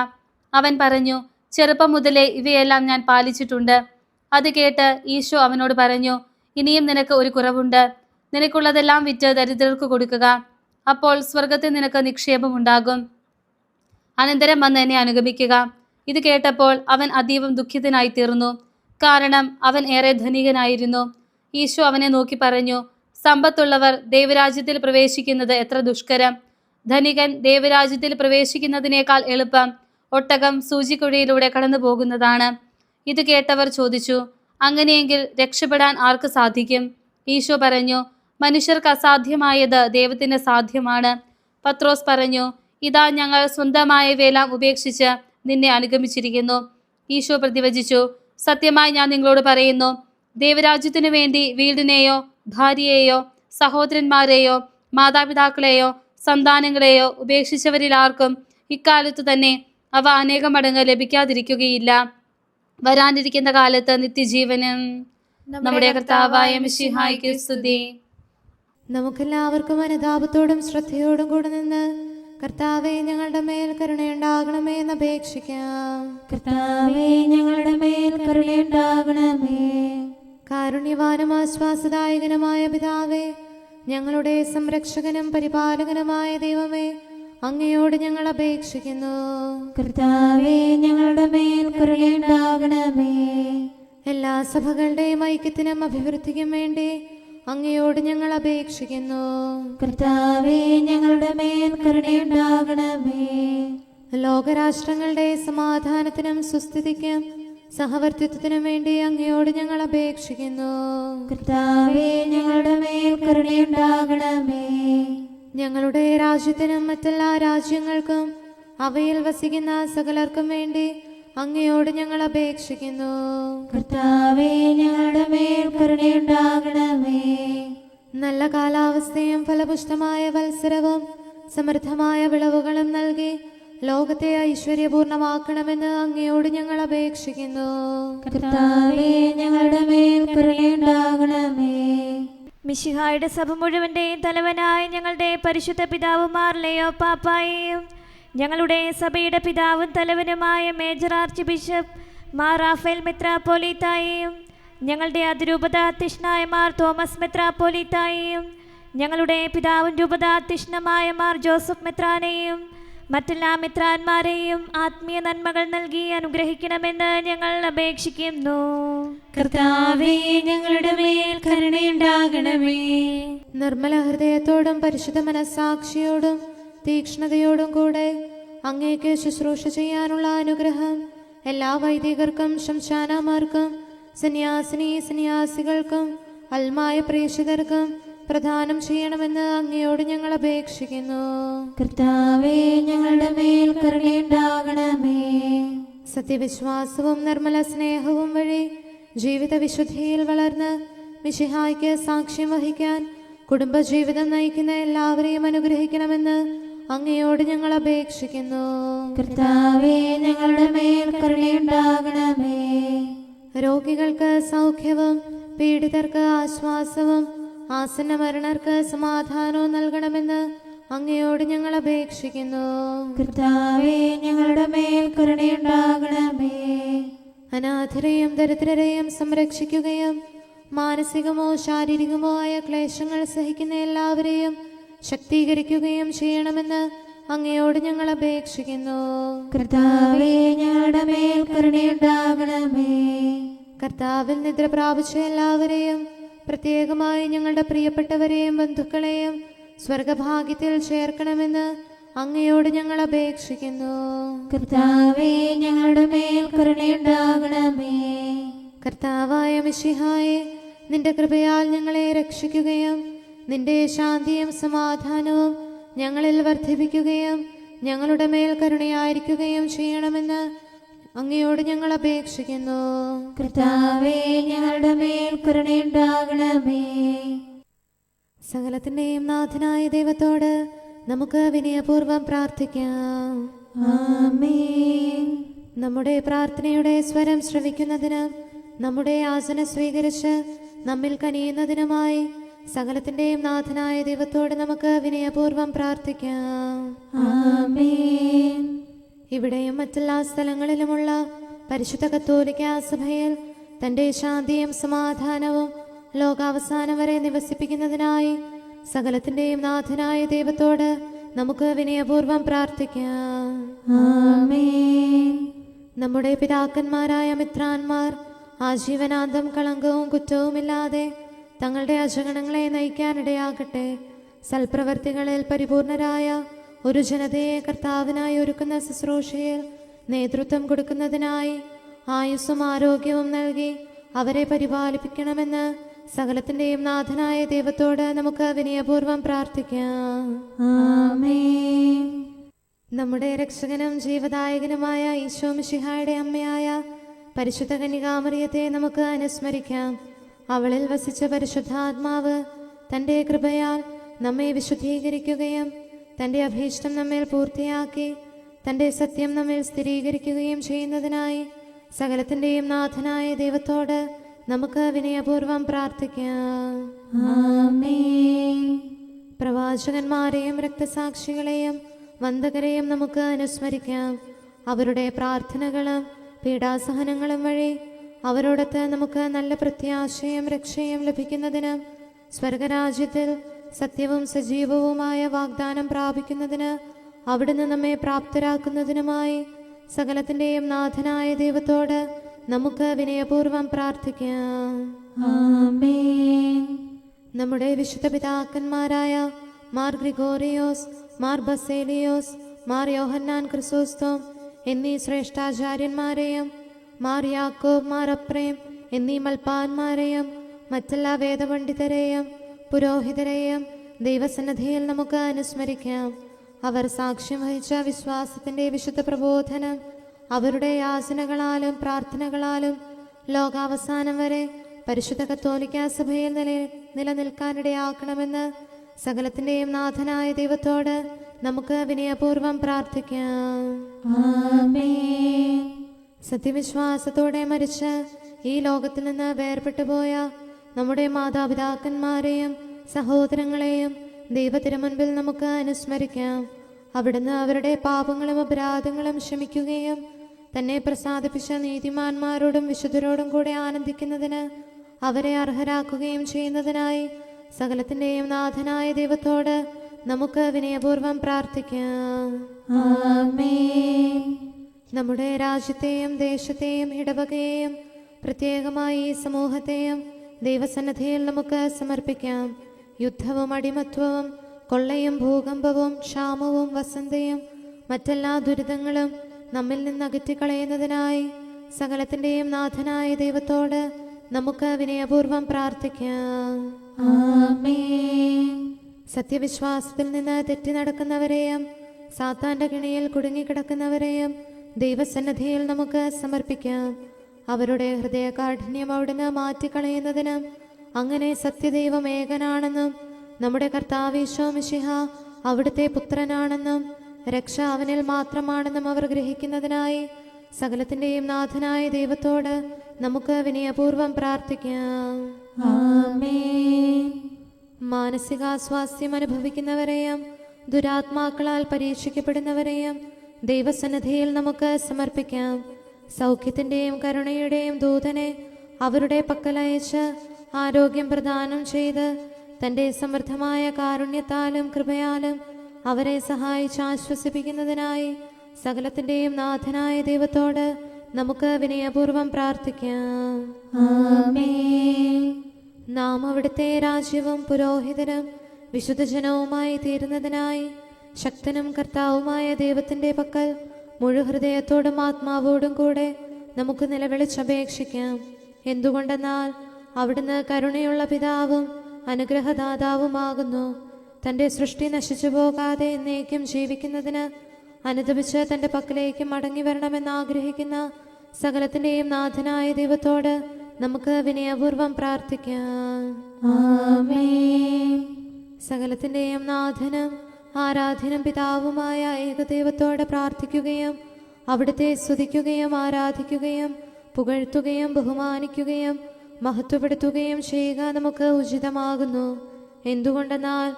അവൻ പറഞ്ഞു, ചെറുപ്പം മുതലേ ഇവയെല്ലാം ഞാൻ പാലിച്ചിട്ടുണ്ട്. അത് കേട്ട് ഈശോ അവനോട് പറഞ്ഞു, ഇനിയും നിനക്ക് ഒരു കുറവുണ്ട്. നിനക്കുള്ളതെല്ലാം വിറ്റ് ദരിദ്രർക്ക് കൊടുക്കുക. അപ്പോൾ സ്വർഗത്തിൽ നിനക്ക് നിക്ഷേപമുണ്ടാകും. അനന്തരം വന്ന് എന്നെ അനുഗമിക്കുക. ഇത് കേട്ടപ്പോൾ അവൻ അതീവം ദുഃഖിതനായി തീർന്നു, കാരണം അവൻ ഏറെ ധനികനായിരുന്നു. ഈശോ അവനെ നോക്കി പറഞ്ഞു, സമ്പത്തുള്ളവർ ദൈവരാജ്യത്തിൽ പ്രവേശിക്കുന്നത് എത്ര ദുഷ്കരം. ധനികൻ ദൈവരാജ്യത്തിൽ പ്രവേശിക്കുന്നതിനേക്കാൾ എളുപ്പം ഒട്ടകം സൂചിക്കുഴിയിലൂടെ കടന്നു പോകുന്നതാണ്. ഇത് കേട്ടവർ ചോദിച്ചു, അങ്ങനെയെങ്കിൽ രക്ഷപ്പെടാൻ ആർക്ക് സാധിക്കും? ഈശോ പറഞ്ഞു, മനുഷ്യർക്ക് അസാധ്യമായത് ദൈവത്തിന് സാധ്യമാണ്. പത്രോസ് പറഞ്ഞു, ഇതാ ഞങ്ങൾ സ്വന്തമായവയെല്ലാം ഉപേക്ഷിച്ച് നിന്നെ അനുഗമിച്ചിരിക്കുന്നു. ഈശോ പ്രതിവചിച്ചു, സത്യമായി ഞാൻ നിങ്ങളോട് പറയുന്നു, ദൈവരാജ്യത്തിനു വേണ്ടി വീടിനെയോ ഭാര്യയെയോ സഹോദരന്മാരെയോ മാതാപിതാക്കളെയോ സന്താനങ്ങളെയോ ഉപേക്ഷിച്ചവരിൽ ആർക്കും ഇക്കാലത്തു തന്നെ അവ അനേകം മടങ്ങ് ലഭിക്കാതിരിക്കുകയില്ല. വരാനിരിക്കുന്ന കാലത്ത് നിത്യജീവനും. നമ്മുടെ കർത്താവായ മിശിഹായ്ക്ക് സ്തുതി. നമുക്കെല്ലാവർക്കും അനുതാപത്തോടും ശ്രദ്ധയോടും കൂടെ നിന്ന് കർത്താവെ, ഞങ്ങളുടെ മേൽ കരുണയുണ്ടാകണമേ എന്ന് അപേക്ഷിക്കാം. കർത്താവേ, ഞങ്ങളുടെ മേൽ കരുണയുണ്ടാകണമേ. കാരുണ്യവാനും ആശ്വാസദായകനുമായ പിതാവേ, ഞങ്ങളുടെ സംരക്ഷകനും പരിപാലകനുമായ ദൈവമേ, അങ്ങയോട് ഞങ്ങൾ അപേക്ഷിക്കുന്നു. കർത്താവേ, ഞങ്ങളുടെ മേൽ കരുണയുണ്ടാകണമേ. എല്ലാ സഭകളുടെയും ഐക്യത്തിനും അഭിവൃദ്ധിക്കും വേണ്ടി അങ്ങയോട് ഞങ്ങൾ അപേക്ഷിക്കുന്നു. കർത്താവേ, ഞങ്ങളുടെ മേൽ കരുണയുണ്ടാകണമേ. ലോകരാഷ്ട്രങ്ങളുടെ സമാധാനത്തിനും സുസ്ഥിതിക്കും സഹവർത്തിത്വത്തിനും വേണ്ടി അങ്ങയോട് ഞങ്ങൾ അപേക്ഷിക്കുന്നു. കർത്താവേ, ഞങ്ങളുടെ മേൽ കരുണയുണ്ടാകണമേ. ഞങ്ങളുടെ രാജ്യത്തിനും മറ്റെല്ലാ രാജ്യങ്ങൾക്കും അവയിൽ വസിക്കുന്ന സകലർക്കും വേണ്ടി അങ്ങയോട് ഞങ്ങൾ അപേക്ഷിക്കുന്നു. കർത്താവേ, ഞങ്ങളുടെ മേൽ കരുണയുണ്ടാകണമേ. നല്ല കാലാവസ്ഥയും ഫലപുഷ്ടമായ വത്സരവും സമൃദ്ധമായ വിളവുകളും നൽകി ലോകത്തെ ഐശ്വര്യപൂർണമാക്കണമെന്ന് അങ്ങയോട് ഞങ്ങൾ അപേക്ഷിക്കുന്നു. കർത്താവേ, ഞങ്ങളുടെ മേൽ കരുണയുണ്ടാകണമേ. മിശിഹായുടെ സഭ മുഴുവൻ്റെയും തലവനായ ഞങ്ങളുടെ പരിശുദ്ധ പിതാവുമാർ ലെയോ പാപ്പായെയും ഞങ്ങളുടെ സഭയുടെ പിതാവും തലവനുമായ major archbishop Mar Raphael മെത്രാപ്പോലീത്തായെയും ഞങ്ങളുടെ അതിരൂപതാധ്യക്ഷനായ മാർ തോമസ് മെത്രാപ്പോലീത്തായെയും ഞങ്ങളുടെ പിതാവും രൂപതാധ്യക്ഷനുമായ മാർ ജോസഫ് മെത്രാനെയും മറ്റെല്ലാ മെത്രാന്മാരെയും ആത്മീയ നന്മകൾ നൽകി അനുഗ്രഹിക്കണമെന്ന് ഞങ്ങൾ അപേക്ഷിക്കുന്നു. കർത്താവേ, ഞങ്ങളുടെ മേൽ കരുണയുണ്ടാകണമേ. നിർമ്മല ഹൃദയത്തോടും പരിശുദ്ധ മനസ്സാക്ഷിയോടും തീക്ഷ്ണതയോടും കൂടെ അങ്ങേക്ക് ശുശ്രൂഷ ചെയ്യാനുള്ള അനുഗ്രഹം എല്ലാ വൈദികർക്കും ശംശാനമാർക്കും സന്യാസിനീ സന്യാസികൾക്കും അൽമായ പ്രേക്ഷിതർക്കും പ്രദാനം ചെയ്യണമെന്ന് അങ്ങയോട് ഞങ്ങൾ അപേക്ഷിക്കുന്നു. കർത്താവേ, ഞങ്ങളുടെ മേൽ കരുണയുണ്ടാകണമേ. സത്യവിശ്വാസവും നിർമ്മല സ്നേഹവും വഴി ജീവിത വിശുദ്ധിയിൽ വളർന്ന് മിശിഹായ്ക്ക് സാക്ഷ്യം വഹിക്കാൻ കുടുംബജീവിതം നയിക്കുന്ന എല്ലാവരെയും അനുഗ്രഹിക്കണമെന്ന് അങ്ങയോട് ഞങ്ങൾ അപേക്ഷിക്കുന്നു. കർത്താവേ, ഞങ്ങളുടെ മേൽ കരുണയുണ്ടാകണമേ. രോഗികൾക്ക് സൗഖ്യവും പീഡിതർക്ക് ആശ്വാസവും ആസന്ന മരണർക്ക് സമാധാനവും നൽകണമെന്ന് അങ്ങയോട് ഞങ്ങൾ അപേക്ഷിക്കുന്നു. കർത്താവേ, ഞങ്ങളുടെ മേൽ കരുണയുണ്ടാകണമേ. അനാഥരെയും ദരിദ്രരെയും സംരക്ഷിക്കുകയും മാനസികമോ ശാരീരികമോ ആയ ക്ലേശങ്ങൾ സഹിക്കുന്ന എല്ലാവരെയും ശക്തീകരിക്കുകയും ചെയ്യണമെന്ന് അങ്ങയോട് ഞങ്ങൾ അപേക്ഷിക്കുന്നു. കർത്താവേ, ഞങ്ങളുടെ മേൽ കരുണയുണ്ടാകണമേ. കർത്താവിൽ നിദ്ര പ്രാപിച്ച എല്ലാവരെയും പ്രത്യേകമായി ഞങ്ങളുടെ പ്രിയപ്പെട്ടവരെയും ബന്ധുക്കളെയും സ്വർഗഭാഗ്യത്തിൽ ചേർക്കണമെന്ന് അങ്ങയോട് ഞങ്ങൾ അപേക്ഷിക്കുന്നു. കർത്താവേ, ഞങ്ങളുടെ മേൽ കരുണയുണ്ടാകണമേ. കർത്താവായ മിശിഹായെ, നിന്റെ കൃപയാൽ ഞങ്ങളെ രക്ഷിക്കുകയും നിന്റെ ശാന്തിയും സമാധാനവും ഞങ്ങളിൽ വർദ്ധിപ്പിക്കുകയും ഞങ്ങളുടെ മേൽ കരുണയായിരിക്കുകയും ചെയ്യണമെന്ന് അങ്ങയോട് ഞങ്ങൾ അപേക്ഷിക്കുന്നു. കർത്താവേ, ഞങ്ങളുടെ മേൽ കരുണയുണ്ടാകണമേ. സകലത്തിന്റെയും നാഥനായ ദൈവത്തോട് നമുക്ക് വിനയപൂർവ്വം പ്രാർത്ഥിക്കാം. ആമേൻ. നമ്മുടെ പ്രാർത്ഥനയുടെ സ്വരം ശ്രവിക്കുന്നതിനും നമ്മുടെ യാചന സ്വീകരിച്ച് നമ്മിൽ കനിയുന്നതിനുമായി സകലത്തിന്റെയും നാഥനായ ദൈവത്തോട് നമുക്ക് വിനയപൂർവ്വം പ്രാർത്ഥിക്കാം. ആമേൻ. ഇവിടെയും മറ്റെല്ലാ സ്ഥലങ്ങളിലുമുള്ള പരിശുദ്ധ കത്തോലിക്കാ സഭയിൽ തന്റെ ശാന്തിയും സമാധാനവും ലോകാവസാനം വരെ നിവസിപ്പിക്കുന്നതിനായി സകലത്തിന്റെയും നാഥനായ ദൈവത്തോട് നമുക്ക് വിനയപൂർവ്വം പ്രാർത്ഥിക്കാം. ആമേൻ. നമ്മുടെ പിതാക്കന്മാരായ മിത്രാന്മാർ ആജീവനാന്തം കളങ്കവും കുറ്റവുമില്ലാതെ തങ്ങളുടെ അജഗണങ്ങളെ നയിക്കാനിടയാകട്ടെ. സൽപ്രവർത്തികളിൽ പരിപൂർണരായ ഒരു ജനതയെ കർത്താവിനായി ഒരുക്കുന്ന ശുശ്രൂഷയിൽ നേതൃത്വം കൊടുക്കുന്നതിനായി ആയുസ്സും ആരോഗ്യവും നൽകി അവരെ പരിപാലിപ്പിക്കണമെന്ന് സകലത്തിന്റെയും നാഥനായ ദൈവത്തോട് നമുക്ക് വിനയപൂർവ്വം പ്രാർത്ഥിക്കാം. ആമേൻ. നമ്മുടെ രക്ഷകനും ജീവദായകനുമായ ഈശോ മിശിഹായുടെ അമ്മയായ പരിശുദ്ധ കന്യകാമറിയത്തെ നമുക്ക് അനുസ്മരിക്കാം. അവളിൽ വസിച്ച പരിശുദ്ധാത്മാവ് തൻ്റെ കൃപയാൽ നമ്മെ വിശുദ്ധീകരിക്കുകയും തൻ്റെ അഭീഷ്ടം നമ്മിൽ പൂർത്തിയാക്കി തൻ്റെ സത്യം നമ്മിൽ സ്ഥിരീകരിക്കുകയും ചെയ്യുന്നതിനായി സകലത്തിൻ്റെയും നാഥനായ ദൈവത്തോട് നമുക്ക് വിനയപൂർവ്വം പ്രാർത്ഥിക്കാം. ആമേൻ. പ്രവാചകന്മാരെയും രക്തസാക്ഷികളെയും വന്ദകരെയും നമുക്ക് അനുസ്മരിക്കാം. അവരുടെ പ്രാർത്ഥനകളും പീഡാസഹനങ്ങളും വഴി അവരോടൊത്ത് നമുക്ക് നല്ല പ്രത്യാശയും രക്ഷയും ലഭിക്കുന്നതിനും സ്വർഗരാജ്യത്തിൽ സത്യവും സജീവവുമായ വാഗ്ദാനം പ്രാപിക്കുന്നതിന് അവിടുന്ന് നമ്മെ പ്രാപ്തരാക്കുന്നതിനുമായി സകലത്തിൻ്റെയും നാഥനായ ദൈവത്തോട് നമുക്ക് വിനയപൂർവ്വം പ്രാർത്ഥിക്കാം. ആമേൻ. നമ്മുടെ വിശുദ്ധ പിതാക്കന്മാരായ മാർ ഗ്രിഗോറിയോസ്, മാർ ബസേലിയോസ്, മാർ യോഹന്നാൻ ക്രിസോസ്തോം എന്നീ ശ്രേഷ്ഠാചാര്യന്മാരെയും മാർ യാക്കോബ്, മാർ അപ്രേം എന്നീ മൽപ്പാന്മാരെയും മറ്റെല്ലാ വേദപണ്ഡിതരെയും പുരോഹിതരെയും ദൈവസന്നിധിയിൽ നമുക്ക് അനുസ്മരിക്കാം. അവർ സാക്ഷ്യം വഹിച്ച വിശ്വാസത്തിൻ്റെ വിശുദ്ധ പ്രബോധനം അവരുടെ യാചനകളാലും പ്രാർത്ഥനകളാലും ലോകാവസാനം വരെ പരിശുദ്ധ കത്തോലിക്കാ സഭയിൽ നിലനിൽക്കാനിടയാക്കണമെന്ന് സകലത്തിൻ്റെയും നാഥനായ ദൈവത്തോട് നമുക്ക് വിനയപൂർവ്വം പ്രാർത്ഥിക്കാം. ആമേൻ. സത്യവിശ്വാസത്തോടെ മരിച്ച് ഈ ലോകത്തിൽ നിന്ന് വേർപെട്ടുപോയ നമ്മുടെ മാതാപിതാക്കന്മാരെയും സഹോദരങ്ങളെയും ദൈവത്തിരുമുൻപിൽ നമുക്ക് അനുസ്മരിക്കാം. അവിടുന്ന് അവരുടെ പാപങ്ങളും അപരാധങ്ങളും ക്ഷമിക്കുകയും തന്നെ പ്രസാദിപ്പിച്ച നീതിമാന്മാരോടും വിശുദ്ധരോടും കൂടെ ആനന്ദിക്കുന്നതിന് അവരെ അർഹരാക്കുകയും ചെയ്യുന്നതിനായി സകലത്തിൻ്റെയും നാഥനായ ദൈവത്തോട് നമുക്ക് വിനയപൂർവ്വം പ്രാർത്ഥിക്കാം. ആമേൻ. നമ്മുടെ രാജ്യത്തെയും ദേശത്തെയും ഇടവകയെയും പ്രത്യേകമായി ഈ സമൂഹത്തെയും ദൈവസന്നിധിയിൽ നമുക്ക് സമർപ്പിക്കാം. യുദ്ധവും അടിമത്വവും കൊള്ളയും ഭൂകമ്പവും ക്ഷാമവും വസന്തയും മറ്റെല്ലാ ദുരിതങ്ങളും നമ്മിൽ നിന്ന് അകറ്റിക്കളയുന്നതിനായി സകലത്തിൻ്റെയും നാഥനായ ദൈവത്തോട് നമുക്ക് വിനയപൂർവ്വം പ്രാർത്ഥിക്കാം. ആമേൻ. സത്യവിശ്വാസത്തിൽ നിന്ന് തെറ്റി നടക്കുന്നവരെയും സാത്താന്റെ കിണിയിൽ കുടുങ്ങിക്കിടക്കുന്നവരെയും ദൈവസന്നിധിയിൽ നമുക്ക് സമർപ്പിക്കാം. അവരുടെ ഹൃദയകാഠിന്യം അവിടുന്ന് മാറ്റിക്കളയുന്നതിന് അങ്ങനെ സത്യദൈവം ഏകനാണെന്നും നമ്മുടെ കർത്താവ് ഈശോ മിശിഹ അവിടുത്തെ പുത്രനാണെന്നും രക്ഷ അവനിൽ മാത്രമാണെന്നും അവർ ഗ്രഹിക്കുന്നതിനായി സകലത്തിൻ്റെയും നാഥനായ ദൈവത്തോട് നമുക്ക് വിനയപൂർവ്വം പ്രാർത്ഥിക്കാം. ആമേൻ. മാനസികാസ്വാസ്ഥ്യം അനുഭവിക്കുന്നവരെയും ദുരാത്മാക്കളാൽ പരീക്ഷിക്കപ്പെടുന്നവരെയും ദൈവസന്നിധിയിൽ നമുക്ക് സമർപ്പിക്കാം. സൗഖ്യത്തിൻ്റെയും കരുണയുടെയും ദൂതനെ അവരുടെ പക്കലയച്ച് ആരോഗ്യം പ്രദാനം ചെയ്ത് തൻ്റെ സമൃദ്ധമായ കാരുണ്യത്താലും കൃപയാലും അവരെ സഹായിച്ച് ആശ്വസിപ്പിക്കുന്നതിനായി സകലത്തിൻ്റെയും നാഥനായ ദൈവത്തോട് നമുക്ക് വിനയപൂർവ്വം പ്രാർത്ഥിക്കാം. ആമേൻ. നാം അവിടുത്തെ രാജ്യവും പുരോഹിതനും വിശുദ്ധജനവുമായി തീരുന്നതിനായി ശക്തനും കർത്താവുമായ ദൈവത്തിൻ്റെ പക്കൽ മുഴുഹൃദയത്തോടും ആത്മാവോടും കൂടെ നമുക്ക് നിലവിളിച്ചപേക്ഷിക്കാം. എന്തുകൊണ്ടെന്നാൽ അവിടുന്ന് കരുണയുള്ള പിതാവും അനുഗ്രഹദാതാവുമാകുന്നു. തൻ്റെ സൃഷ്ടി നശിച്ചു പോകാതെ എന്നേക്കും ജീവിക്കുന്നതിന് അനുദപിച്ച് തൻ്റെ പക്കലേക്ക് മടങ്ങി വരണമെന്ന് ആഗ്രഹിക്കുന്ന സകലത്തിൻ്റെയും നാഥനായ ദൈവത്തോട് നമുക്ക് വിനയപൂർവ്വം പ്രാർത്ഥിക്കാം. ആമേൻ. സകലത്തിൻ്റെയും നാഥനും ആരാധ്യനും പിതാവുമായ ഏകദൈവത്തോട് പ്രാർത്ഥിക്കുകയും അവിടുത്തെ സ്തുതിക്കുകയും ആരാധിക്കുകയും പുകഴ്ത്തുകയും ബഹുമാനിക്കുകയും മഹത്വപ്പെടുത്തുകയും ചെയ്യുക നമുക്ക് ഉചിതമാകുന്നു. എന്തുകൊണ്ടെന്നാൽ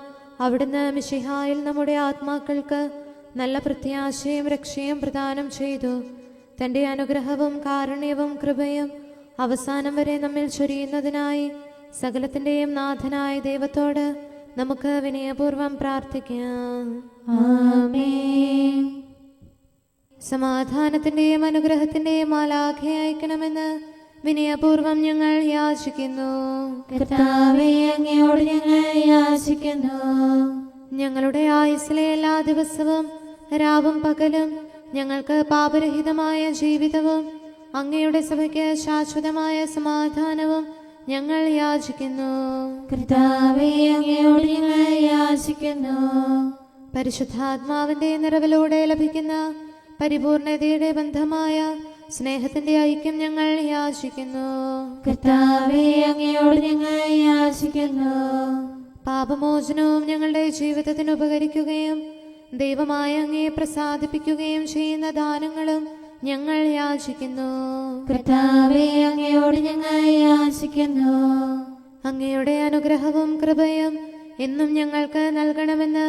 അവിടുന്ന് മിശിഹായിൽ നമ്മുടെ ആത്മാക്കൾക്ക് നല്ല പ്രത്യാശയും രക്ഷയും പ്രദാനം ചെയ്തു. തൻ്റെ അനുഗ്രഹവും കാരുണ്യവും കൃപയും അവസാനം വരെ നമ്മിൽ ചൊരിയുന്നതിനായി സകലത്തിൻ്റെയും നാഥനായ ദൈവത്തോട് നമുക്ക് വിനയപൂർവ്വം പ്രാർത്ഥിക്കാം. ആമേൻ. സമാധാനത്തിൻ്റെയും അനുഗ്രഹത്തിൻ്റെയും മാലാഖയെ അയക്കണമെന്ന് വിനയപൂർവ്വം ഞങ്ങൾ യാചിക്കുന്നു. കർത്താവേ, അങ്ങയോട് ഞങ്ങൾ യാചിക്കുന്നു. ഞങ്ങളുടെ ആയുസ്സിലെ എല്ലാ ദിവസവും രാവും പകലും ഞങ്ങൾക്ക് പാപരഹിതമായ ജീവിതവും അങ്ങയുടെ സഭയ്ക്ക് ശാശ്വതമായ സമാധാനവും ഞങ്ങൾ യാചിക്കുന്നു. കർത്താവേ, അങ്ങയോട് ഞങ്ങൾ യാചിക്കുന്നു. പരിശുദ്ധാത്മാവിന്റെ നിറവിലൂടെ ലഭിക്കുന്ന പരിപൂർണതയുടെ ബന്ധമായ സ്നേഹത്തിന്റെ ഐക്യം ഞങ്ങൾ യാചിക്കുന്നു. കർത്താവേ, അങ്ങയോട് ഞങ്ങൾ യാചിക്കുന്നു. പാപമോചനവും ഞങ്ങളുടെ ജീവിതത്തിന് ഉപകരിക്കുകയും ദൈവമായ അങ്ങയെ പ്രസാദിപ്പിക്കുകയും ചെയ്യുന്ന ദാനങ്ങളും ഞങ്ങൾ യാചിക്കുന്നു. കർത്താവേ, അങ്ങയോട് ഞങ്ങൾ യാചിക്കുന്നു. അങ്ങയുടെ അനുഗ്രഹവും കൃപയും എന്നും ഞങ്ങൾക്ക് നൽകണമെന്ന്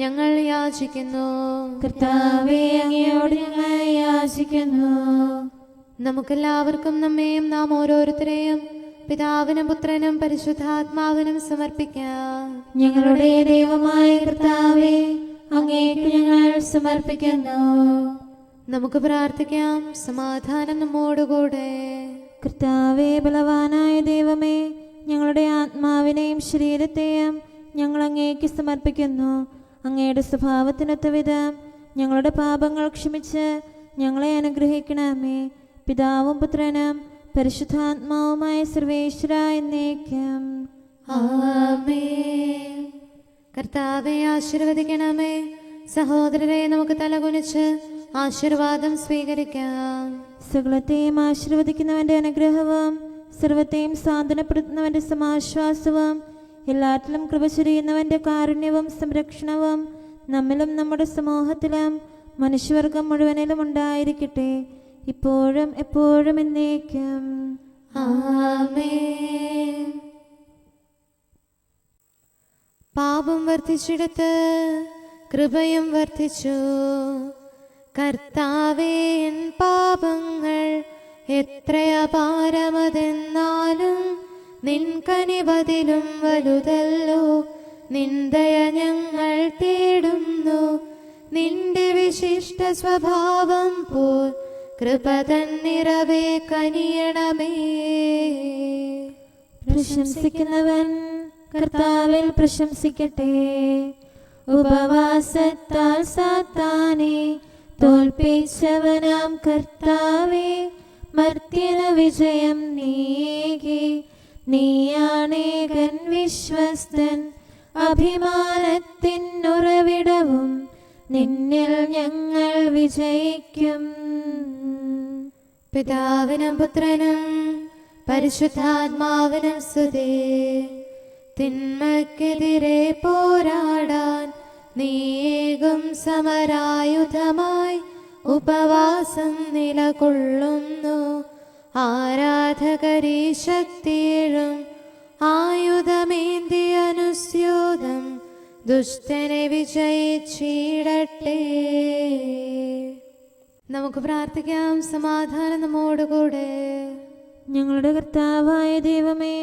ഞങ്ങൾ യാചിക്കുന്നു. കർത്താവേ, അങ്ങയോട് ഞങ്ങൾ യാചിക്കുന്നു. നമുക്കെല്ലാവർക്കും നമ്മെയും നാം ഓരോരുത്തരെയും പിതാവിനും പുത്രനും പരിശുദ്ധാത്മാവിനും സമർപ്പിക്കാം. ഞങ്ങളുടെ ദൈവമായ കർത്താവേ, അങ്ങേക്ക് ഞങ്ങൾ സമർപ്പിക്കുന്നു. നമുക്ക് പ്രാർത്ഥിക്കാം. സമാധാനം നമ്മോടുകൂടെ. കർത്താവേ, ബലവാനായ ദൈവമേ, ഞങ്ങളുടെ ആത്മാവിനെയും ശരീരത്തെയും ഞങ്ങൾ അങ്ങേക്ക് സമർപ്പിക്കുന്നു. അങ്ങയുടെ സ്വഭാവത്തിനൊത്ത വിധം ഞങ്ങളുടെ പാപങ്ങൾ ക്ഷമിച്ച് ഞങ്ങളെ അനുഗ്രഹിക്കണമേ. പിതാവും പുത്രനും പരിശുദ്ധാത്മാവുമായ സർവേശ്വര എന്നേക്കും. ആമേൻ. കർത്താവെ ആശീർവദിക്കണമേ. സഹോദരരെ, നമുക്ക് തലകുനിച്ച് ആശീർവാദം സ്വീകരിക്കാം. സകലത്തെയും ആശീർവദിക്കുന്നവന്റെ അനുഗ്രഹവും സർവത്തെയും സാന്ത്വനപ്പെടുത്തുന്നവന്റെ സമാശ്വാസവും എല്ലാറ്റിലും കൃപ ചൊരിയുന്നവന്റെ കാരുണ്യവും സംരക്ഷണവും നമ്മിലും നമ്മുടെ സമൂഹത്തിലും മനുഷ്യവർഗം മുഴുവനിലും ഉണ്ടായിരിക്കട്ടെ, ഇപ്പോഴും എപ്പോഴും എന്നേക്കും. ആമേൻ. പാപം വർദ്ധിച്ചിടത്ത് കൃപയും വർദ്ധിച്ചു. കർത്താവേ, എൻ പാപങ്ങൾ എത്ര അപാരമതെന്നാലും നിൻ കനിവതിലും വലുതല്ലോ. നിന്ദയ ഞങ്ങൾ തേടുന്നു. നിന്റെ വിശിഷ്ട സ്വഭാവം പോൽ കൃപ തന്നിറവേ കനിയണമേ. പ്രശംസിക്കുന്നവൻ കർത്താവിൽ പ്രശംസിക്കട്ടെ. ഉപവാസത്താൽ സാത്താനെ തോൽപ്പിച്ചവനാം കർത്താവേ, മർത്യന വിജയം നീക്കി നീയാണേകൻ വിശ്വസ്തൻ, അഭിമാനത്തിനുറവിടവും, നിന്നിൽ ഞങ്ങൾ വിജയിക്കും. പിതാവിനും പുത്രനും പരിശുദ്ധാത്മാവിനും സ്തുതി. തിന്മയ്ക്കെതിരെ പോരാടാൻ നീയേകും സമരായുധമായി ഉപവാസം നിലകൊള്ളുന്നു. ആരാധകരീ ശക്തിയേഴും ആയുധമേന്തി അനുസ്യൂതം ദുഷ്ടനെ വിജയിച്ചിടട്ടെ. നമുക്ക് പ്രാർത്ഥിക്കാം. സമാധാനം നമ്മോടുകൂടെ. ഞങ്ങളുടെ കർത്താവായ ദൈവമേ,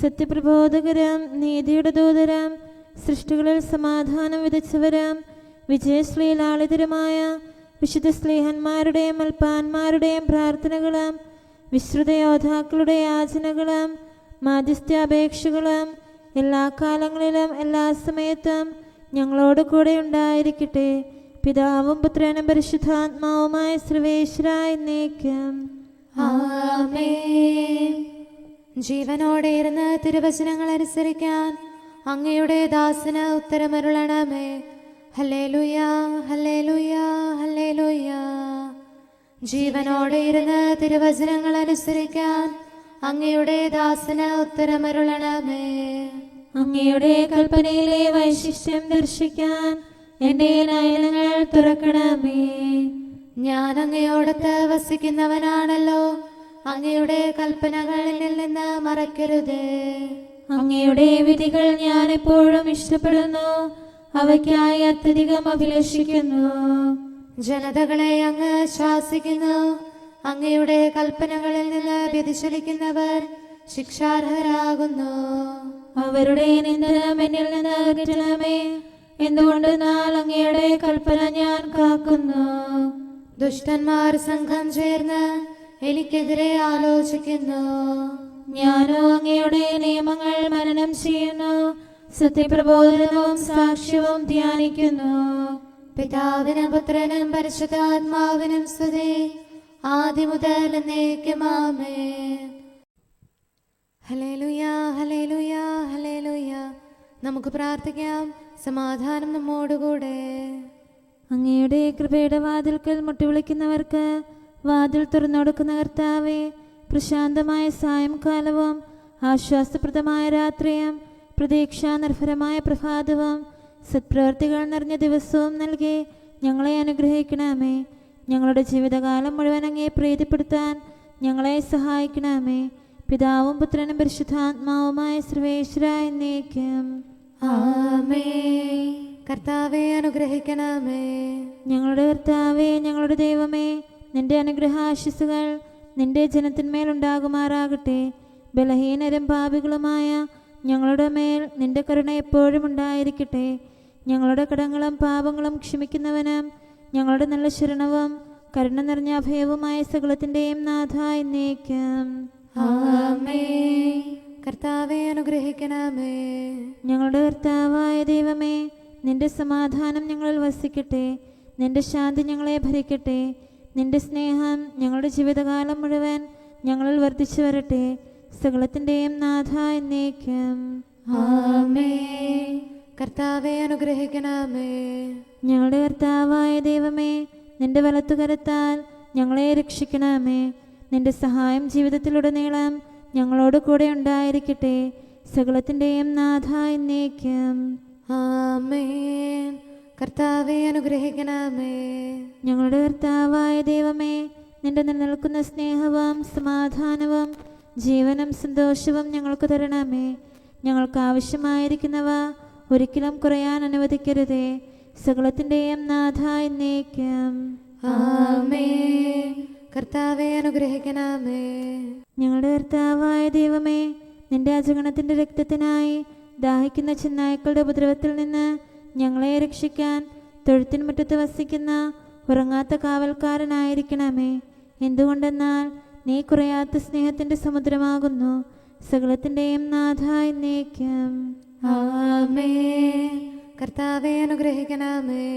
സത്യപ്രബോധകരം, നീതിയുടെ ദൂതരം, സൃഷ്ടികളിൽ സമാധാനം വിതച്ചവരം, വിജയശ്രീലാളിതരുമായ വിശുദ്ധ സ്ലീഹന്മാരുടെയും അൽപ്പാന്മാരുടെയും പ്രാർത്ഥനകളും വിശ്രുതയോദ്ധാക്കളുടെ യാചനകളും മാധ്യസ്ഥാപേക്ഷകളും എല്ലാ കാലങ്ങളിലും എല്ലാ സമയത്തും ഞങ്ങളോട് കൂടെ ഉണ്ടായിരിക്കട്ടെ. പിതാവും പുത്രനും പരിശുദ്ധാത്മാവുമായ സർവേശ്വരായ എന്നേക്കും. ആമേൻ. ജീവനോടെ ഇരുന്ന് തിരുവചനങ്ങൾ അനുസരിക്കാൻ അങ്ങയുടെ ദാസന് ഉത്തരമരുളണമേ. Hallelujah, hallelujah, hallelujah. ജീവനോടെ ഇരുന്ന് തിരുവചനങ്ങൾ അനുസരിക്കാൻ അങ്ങയുടെ ദാസന് ഉത്തരമരുളണമേ. അങ്ങയുടെ കൽപ്പനയിലെ വൈശിഷ്ട്യം ദർശിക്കാൻ എൻ്റെ നയനങ്ങൾ തുറക്കണമേ. ഞാൻ അങ്ങയോടത്ത് വസിക്കുന്നവനാണല്ലോ, അങ്ങയുടെ കൽപ്പനകളിൽ നിന്ന് മറക്കരുതേ. അങ്ങയുടെ വിധികൾ ഞാൻ എപ്പോഴും ഇഷ്ടപ്പെടുന്നു, അവയ്ക്കായി അത്യധികം അഭിലഷിക്കുന്നു. ജനതകളെ അങ്ങ് ശാസിക്കുന്നു, അങ്ങയുടെ കൽപ്പനകളിൽ നിന്ന് വ്യതിചലിക്കുന്നവർ ശിക്ഷാർഹരാകുന്നു. അവരുടെ നിന്ദനം എന്നിൽ നിന്ന് അകറ്റണമേ. എന്തുകൊണ്ടെന്നാൽ അങ്ങയുടെ കൽപ്പന ഞാൻ കാക്കുന്നു. ദുഷ്ടന്മാർ സംഘം ചേർന്ന് എനിക്കെതിരെ ആലോചിക്കുന്നു. ഞാനോ അങ്ങയുടെ നിയമങ്ങൾ മനനം ചെയ്യുന്നു, സത്യപ്രബോധനവും സാക്ഷ്യവും ധ്യാനിക്കുന്നു. പിതാവിനും പുത്രനും പരിശുദ്ധാത്മാവിനും സ്തുതി, ആദ്യം മുതൽ എന്നേക്കും ആമേൻ. Hallelujah, hallelujah, hallelujah. നമുക്ക് പ്രാർത്ഥിക്കാം. സമാധാനം നമ്മോടുകൂടെ. അങ്ങയുടെ കൃപയുടെ വാതിൽക്കൽ മുട്ടിവിളിക്കുന്നവർക്ക് വാതിൽ തുറന്നുകൊടുക്കുന്ന കർത്താവേ, പ്രശാന്തമായ സായംകാലവും ആശ്വാസപ്രദമായ രാത്രിയും പ്രതീക്ഷാനിർഭരമായ പ്രഭാതവും സത്പ്രവർത്തികൾ നിറഞ്ഞ ദിവസവും നൽകി ഞങ്ങളെ അനുഗ്രഹിക്കണമേ. ഞങ്ങളുടെ ജീവിതകാലം മുഴുവൻ അങ്ങയെ പ്രീതിപ്പെടുത്താൻ ഞങ്ങളെ സഹായിക്കണമേ. പിതാവും പുത്രനും പരിശുദ്ധാത്മാവുമായ സർവേശ്വരായ എന്നേക്കും. ആമേൻ. കർത്താവെ അനുഗ്രഹിക്കണമേ. ഞങ്ങളുടെ കർത്താവേ, ഞങ്ങളുടെ ദൈവമേ, നിന്റെ അനുഗ്രഹാശിസുകൾ നിന്റെ ജനത്തിന്മേലുണ്ടാകുമാറാകട്ടെ. ബലഹീനരും പാപികളുമായ ഞങ്ങളുടെ മേൽ നിന്റെ കരുണ എപ്പോഴും ഉണ്ടായിരിക്കട്ടെ. ഞങ്ങളുടെ കടങ്ങളും പാപങ്ങളും ക്ഷമിക്കുന്നവനും ഞങ്ങളുടെ നല്ല ശരണവും കരുണ നിറഞ്ഞ അഭയവുമായ സകലത്തിൻ്റെയും നാഥ എന്നേക്കും. ആമേൻ. കർത്താവെ അനുഗ്രഹിക്കണമേ. ഞങ്ങളുടെ കർത്താവായ ദൈവമേ, നിന്റെ സമാധാനം ഞങ്ങളിൽ വസിക്കട്ടെ. നിന്റെ ശാന്തി ഞങ്ങളെ ഭരിക്കട്ടെ. നിന്റെ സ്നേഹം ഞങ്ങളുടെ ജീവിതകാലം മുഴുവൻ ഞങ്ങളിൽ വർദ്ധിച്ചു വരട്ടെ. സകലത്തിൻ്റെയും നാഥ എന്നേക്കും. ആമേൻ. കർത്താവെ അനുഗ്രഹിക്കണമേ. ഞങ്ങളുടെ കർത്താവായ ദൈവമേ, നിന്റെ വലത്തുകരത്താൽ ഞങ്ങളെ രക്ഷിക്കണമേ. നിന്റെ സഹായം ജീവിതത്തിലുടനീളം ഞങ്ങളോട് കൂടെ ഉണ്ടായിരിക്കട്ടെ. സകലത്തിൻ്റെയും നാഥ എന്നേക്കും. ആമേൻ. കർത്താവെ അനുഗ്രഹിക്കണമേ. ഞങ്ങളുടെ കർത്താവായ ദൈവമേ, നിന്റെ നിലനിൽക്കുന്ന സ്നേഹവും സമാധാനവും ജീവനും സന്തോഷവും ഞങ്ങൾക്ക് തരണമേ. ഞങ്ങൾക്ക് ആവശ്യമായിരിക്കുന്നവ ഒരിക്കലും കുറയാൻ അനുവദിക്കരുതേ. സകലത്തിൻ്റെയും നാഥ എന്നേക്കും. ആമേൻ. കർത്താവെ അനുഗ്രഹിക്കണമേ. ഞങ്ങളുടെ കർത്താവായ ദൈവമേ, നിന്റെ അജഗണത്തിൻ്റെ രക്തത്തിനായി ദാഹിക്കുന്ന ചെന്നായ്ക്കളുടെ ഉപദ്രവത്തിൽ നിന്ന് ഞങ്ങളെ രക്ഷിക്കാൻ തൊഴുത്തിൻ മുറ്റത്ത് വസിക്കുന്ന ഉറങ്ങാത്ത കാവൽക്കാരനായിരിക്കണമേ. എന്തുകൊണ്ടെന്നാൽ നീ കുറയാത്ത സ്നേഹത്തിൻ്റെ സമുദ്രമാകുന്നു. സകലത്തിൻ്റെയും നാഥ എന്നേക്കും. ആമേൻ. കർത്താവെ അനുഗ്രഹിക്കണമേ.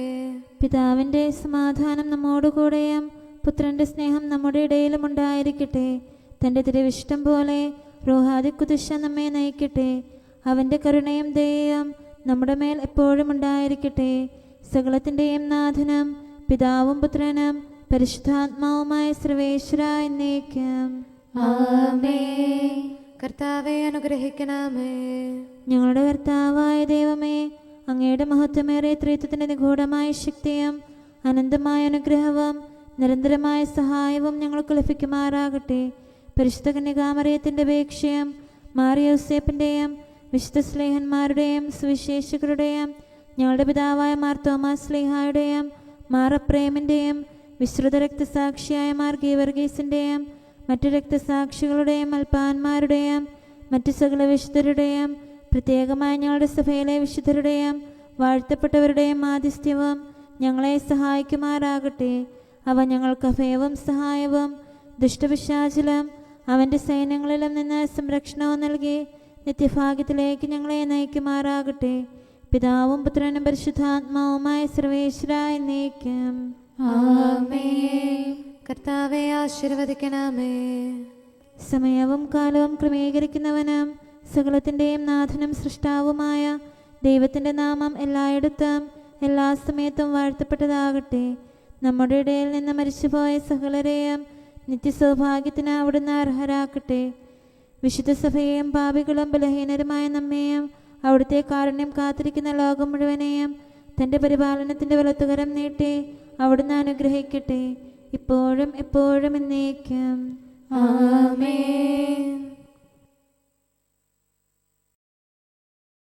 പിതാവിൻ്റെ സമാധാനം നമ്മോടുകൂടെയും പുത്രൻ്റെ സ്നേഹം നമ്മുടെ ഇടയിലും ഉണ്ടായിരിക്കട്ടെ. തൻ്റെ തിരുവിഷ്ടം പോലെ റോഹാദി കുതിശ നമ്മെ നയിക്കട്ടെ. അവൻ്റെ കരുണയും ദയയും നമ്മുടെ മേൽ എപ്പോഴും ഉണ്ടായിരിക്കട്ടെ. സകലത്തിൻ്റെയും നാഥനും പിതാവും പുത്രനും പരിശുദ്ധാത്മാവുമായ സർവേശ്വര എന്നേക്കും. ആമേൻ. കർത്താവെ അനുഗ്രഹിക്കണമേ. ഞങ്ങളുടെ കർത്താവായ ദൈവമേ, അങ്ങയുടെ മഹത്വമേറിയ ത്രിത്വത്തിൻ്റെ നിഗൂഢമായ ശക്തിയും അനന്തമായ അനുഗ്രഹവും നിരന്തരമായ സഹായവും ഞങ്ങൾക്ക് ലഭിക്കുമാറാകട്ടെ. പരിശുദ്ധ കന്യകാമറിയത്തിൻ്റെ അപേക്ഷയും മാറിയോസേപ്പിൻ്റെയും വിശുദ്ധ സ്ലേഹന്മാരുടെയും സുവിശേഷകരുടെയും ഞങ്ങളുടെ പിതാവായ മാർ തോമാസ് സ്ലീഹായുടെയും മാർ അപ്രേമിൻ്റെയും വിശ്രുത രക്തസാക്ഷിയായ മാർ ഗീവർഗീസിൻ്റെയും മറ്റു രക്തസാക്ഷികളുടെയും അൽപ്പാന്മാരുടെയും മറ്റു സകല വിശുദ്ധരുടെയും പ്രത്യേകമായി ഞങ്ങളുടെ സഭയിലെ വിശുദ്ധരുടെയും വാഴ്ത്തപ്പെട്ടവരുടെയും മാധ്യസ്ഥ്യവും ഞങ്ങളെ സഹായിക്കുമാറാകട്ടെ. അവ ഞങ്ങൾക്ക് അഭയവും സഹായവും ദുഷ്ടപിശാചിലും അവൻ്റെ സൈന്യങ്ങളിലും നിന്ന് സംരക്ഷണവും നൽകി നിത്യഭാഗ്യത്തിലേക്ക് ഞങ്ങളെ നയിക്കുമാറാകട്ടെ. പിതാവും പുത്രനും പരിശുദ്ധാത്മാവുമായ സർവേശ്വര എന്നേക്കും. ആമേൻ. കർത്താവെ ആശീർവദിക്കണമേ. സമയവും കാലവും ക്രമീകരിക്കുന്നവനും സകലത്തിൻ്റെയും നാഥനും സൃഷ്ടാവുമായ ദൈവത്തിൻ്റെ നാമം എല്ലായിടത്തും എല്ലാ സമയത്തും വാഴ്ത്തപ്പെട്ടതാകട്ടെ. നമ്മുടെ ഇടയിൽ നിന്ന് മരിച്ചുപോയ സകലരെയും നിത്യസൗഭാഗ്യത്തിന് അവിടുന്ന് അർഹരാക്കട്ടെ. വിശുദ്ധ സഭയെയും പാപികളും ബലഹീനരുമായ നമ്മെയും അവിടുത്തെ കാരുണ്യം കാത്തിരിക്കുന്ന ലോകം മുഴുവനെയും തൻ്റെ പരിപാലനത്തിൻ്റെ വലത്തുകരം നീട്ടി അവിടുന്ന് അനുഗ്രഹിക്കട്ടെ, ഇപ്പോഴും എപ്പോഴും എന്നേക്കും. ആമേൻ.